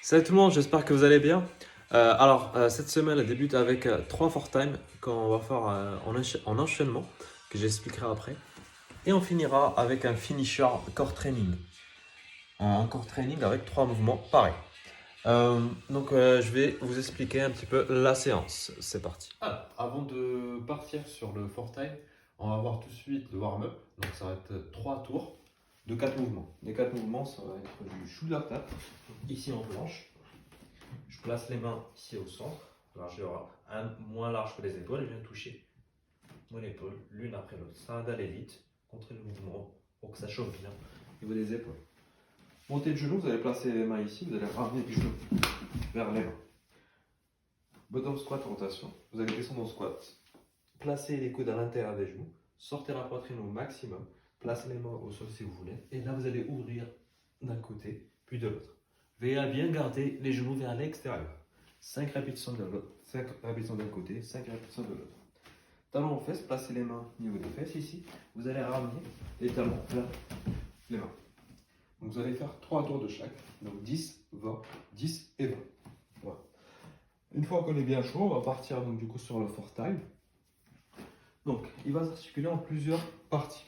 Salut tout le monde, j'espère que vous allez bien. Cette semaine, elle débute avec 3 4 time qu'on va faire en enchaînement, que j'expliquerai après. Et on finira avec un finisher core training. Un core training avec 3 mouvements pareils. Je vais vous expliquer un petit peu la séance. C'est parti. Avant de partir sur le 4 time, on va voir tout de suite le warm-up. Donc ça va être 3 tours de 4 mouvements. Les 4 mouvements, ça va être du shoulder tap, ici en planche. Je place les mains ici au centre, largeur moins large que les épaules, et je viens toucher mon épaule l'une après l'autre. Ça va d'aller vite, contrer le mouvement pour que ça chauffe bien au niveau des épaules. Montée de genoux, vous allez placer les mains ici, vous allez ramener les genoux vers les mains. Bottom squat rotation, vous allez descendre en squat. Placez les coudes à l'intérieur des genoux, sortez la poitrine au maximum, placez les mains au sol si vous voulez, et là vous allez ouvrir d'un côté puis de l'autre. Veillez à bien garder les genoux vers l'extérieur. 5 répétitions de l'autre, 5 répétitions d'un côté, 5 répétitions de l'autre. Talons aux fesses, placez les mains au niveau des fesses ici. Vous allez ramener les talons vers les mains. Donc vous allez faire 3 tours de chaque. Donc 10, 20, 10 et 20. Voilà. Une fois qu'on est bien chaud, on va partir donc du coup sur le 4 time. Donc il va s'articuler en plusieurs parties.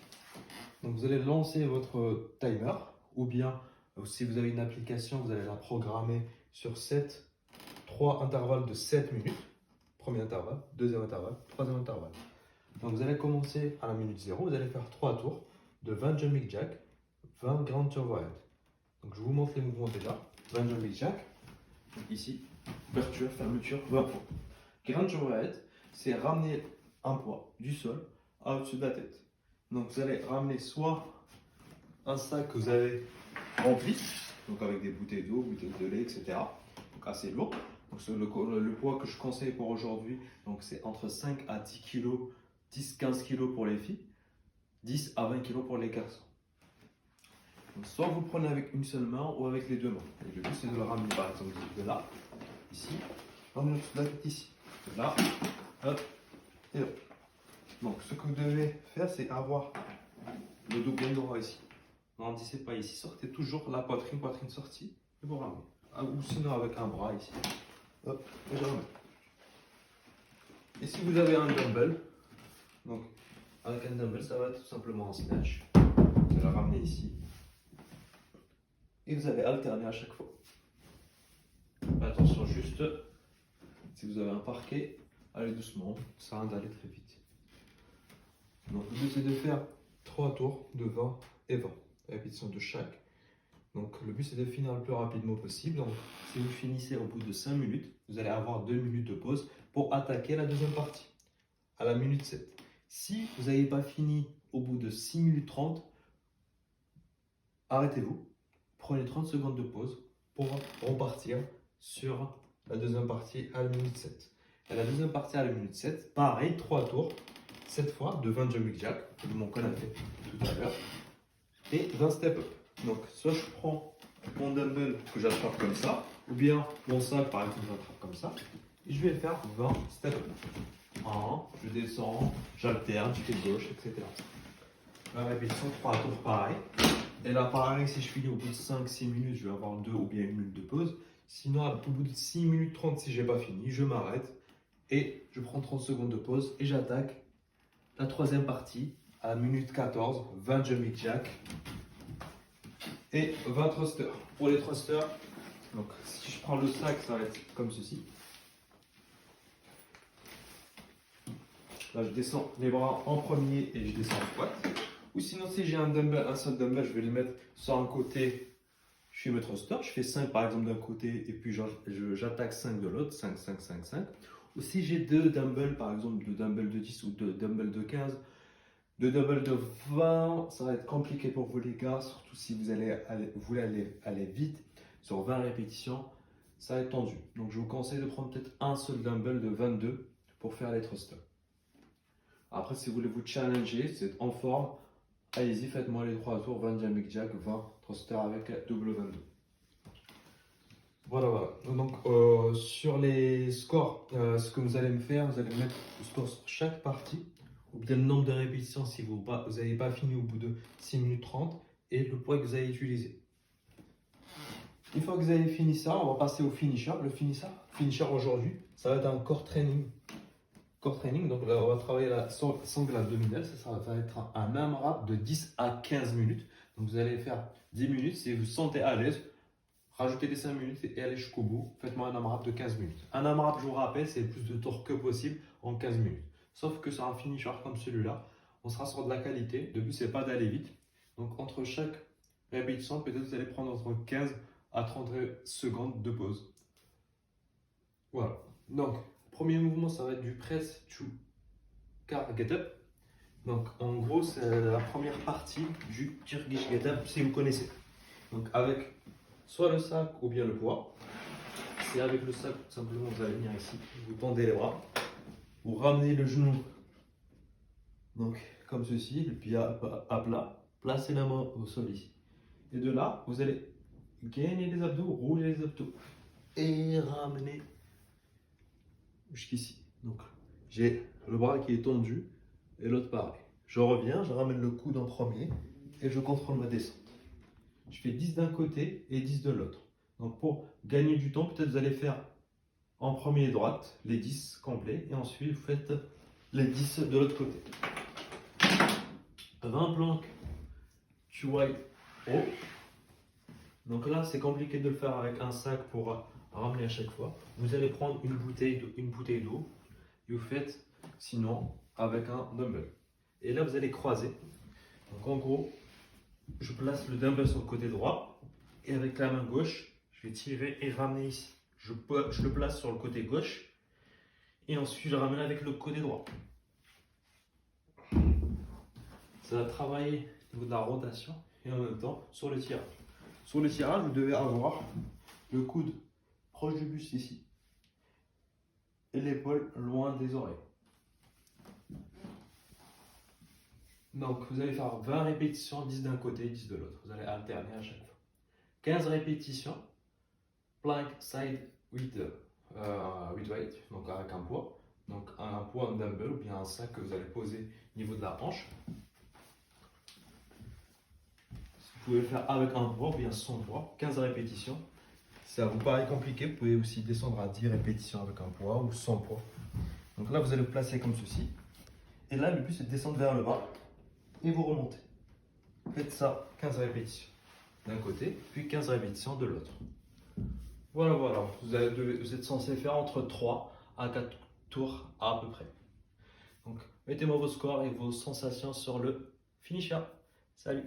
Donc vous allez lancer votre timer, ou bien si vous avez une application, vous allez la programmer sur 3 intervalles de 7 minutes. Premier intervalle, deuxième intervalle, troisième intervalle. Donc vous allez commencer à la minute 0, vous allez faire 3 tours de 20 jumping jack, 20 grand overhead. Donc je vous montre les mouvements déjà. 20 jumping jack, ici, ouverture, fermeture, 20 points. Grand overhead, c'est ramener un poids du sol au-dessus de la tête. Donc vous allez ramener soit un sac que vous avez rempli, donc avec des bouteilles d'eau, bouteilles de lait, etc. Donc assez lourd. Donc le poids que je conseille pour aujourd'hui, donc c'est entre 5 à 10 kg, 10-15 kg pour les filles, 10 à 20 kg pour les garçons. Donc soit vous prenez avec une seule main ou avec les deux mains. Et le but c'est de le ramener par exemple de là, ici, ramener au-dessus de la tête ici, de là, hop, et hop. Donc ce que vous devez faire c'est avoir le dos bien droit ici. N'endissez pas ici, sortez toujours la poitrine sortie et vous ramenez. Ou sinon avec un bras ici. Hop, et je remets. Et si vous avez un dumbbell, donc avec un dumbbell, ça va être tout simplement un snatch. Vous allez ramener ici. Et vous allez alterner à chaque fois. Attention juste, si vous avez un parquet, allez doucement, ça va d'aller très vite. Donc le but c'est de faire 3 tours de 20 et 20. Répétition de chaque. Donc le but c'est de finir le plus rapidement possible. Donc si vous finissez au bout de 5 minutes, vous allez avoir 2 minutes de pause pour attaquer la deuxième partie, à la minute 7. Si vous n'avez pas fini au bout de 6 minutes 30, arrêtez-vous, prenez 30 secondes de pause pour repartir sur la deuxième partie à la minute 7. Et la deuxième partie à la minute 7, pareil, 3 tours, cette fois de 20 jumping jack, comme on a fait tout à l'heure, et 20 step up. Donc soit je prends mon dumbbell que j'attrape comme ça, ou bien mon sac par exemple j'attrape comme ça, et je vais faire 20 step up. 1, je descends, j'alterne, je fais gauche, etc. La répétition, 3 tours pareil. Et là pareil, si je finis au bout de 5-6 minutes, je vais avoir 2 ou bien 1 minute de pause. Sinon, au bout de 6 minutes 30, si je n'ai pas fini, je m'arrête et je prends 30 secondes de pause et j'attaque la troisième partie à la minute 14, 20 jumping jack et 20 thrusters. Pour les thrusters, donc si je prends le sac, ça va être comme ceci. Là, je descends les bras en premier et je descends en squat. Ou sinon, si j'ai un seul dumbbell, je vais le mettre sur un côté. Je fais mes thrusters, je fais 5 par exemple d'un côté et puis j'attaque 5 de l'autre, 5, 5, 5, 5. Ou si j'ai 2 dumbbells, par exemple 2 dumbbells de 10 ou 2 dumbbells de 15, 2 dumbbells de 20, ça va être compliqué pour vous les gars, surtout si vous voulez aller vite sur 20 répétitions, ça va être tendu. Donc je vous conseille de prendre peut-être un seul dumbbell de 22 pour faire les thrusters. Après, si vous voulez vous challenger, c'est en forme, allez-y, faites-moi les 3 tours, 20 jumping jack, 20 thrusters avec double 22. Voilà, voilà. Donc, sur les scores, ce que vous allez me faire, vous allez mettre le score sur chaque partie, ou bien le nombre de répétitions si vous n'avez pas fini au bout de 6 minutes 30, et le poids que vous allez utiliser. Une fois que vous avez fini ça, on va passer au finisher. Le finisher aujourd'hui, ça va être un core training. Core training, donc là, on va travailler la sangle abdominale. Ça va être un AMRAP de 10 à 15 minutes. Donc vous allez faire 10 minutes. Si vous vous sentez à l'aise, rajoutez les 5 minutes et allez jusqu'au bout. Faites-moi un AMRAP de 15 minutes. Un AMRAP, je vous rappelle, c'est le plus de torque que possible en 15 minutes. Sauf que sur un finisher comme celui-là, on sera sur de la qualité. Le but, c'est pas d'aller vite. Donc entre chaque répétition, peut-être vous allez prendre entre 15 à 30 secondes de pause. Voilà. Donc, premier mouvement, ça va être du press to car get up. Donc, en gros, c'est la première partie du Turkish get up, si vous connaissez. Donc, avec soit le sac ou bien le poids. C'est avec le sac, tout simplement, vous allez venir ici, vous tendez les bras, vous ramenez le genou, donc comme ceci, le pied à plat, placez la main au sol ici. Et de là, vous allez gainer les abdos, rouler les abdos et ramener jusqu'ici. Donc, j'ai le bras qui est tendu et l'autre pareil. Je reviens, je ramène le coude en premier et je contrôle ma descente. Je fais 10 d'un côté et 10 de l'autre. Donc, pour gagner du temps, peut-être vous allez faire en premier droite les 10 complets et ensuite vous faites les 10 de l'autre côté. 20 planques, tu vois, haut. Donc là, c'est compliqué de le faire avec un sac pour ramener à chaque fois. Vous allez prendre une bouteille d'eau et vous faites sinon avec un dumbbell. Et là, vous allez croiser. Donc en gros, je place le dumbbell sur le côté droit et avec la main gauche, je vais tirer et ramener ici. Je le place sur le côté gauche et ensuite je ramène avec le côté droit. Ça va travailler au niveau de la rotation et en même temps sur le tirage. Sur le tirage, vous devez avoir le coude proche du buste ici et l'épaule loin des oreilles. Donc vous allez faire 20 répétitions, 10 d'un côté, 10 de l'autre. Vous allez alterner à chaque fois. 15 répétitions, plank side with weight, donc avec un poids. Donc un poids, un dumbbell ou bien un sac que vous allez poser au niveau de la hanche. Vous pouvez le faire avec un poids ou bien sans poids, 15 répétitions. Si ça vous paraît compliqué, vous pouvez aussi descendre à 10 répétitions avec un poids ou sans poids. Donc là, vous allez le placer comme ceci. Et là, le but, c'est de descendre vers le bas et vous remontez. Faites ça 15 répétitions d'un côté, puis 15 répétitions de l'autre. Voilà, voilà. Vous êtes censé faire entre 3 à 4 tours à peu près. Donc, mettez-moi vos scores et vos sensations sur le finisher. Salut!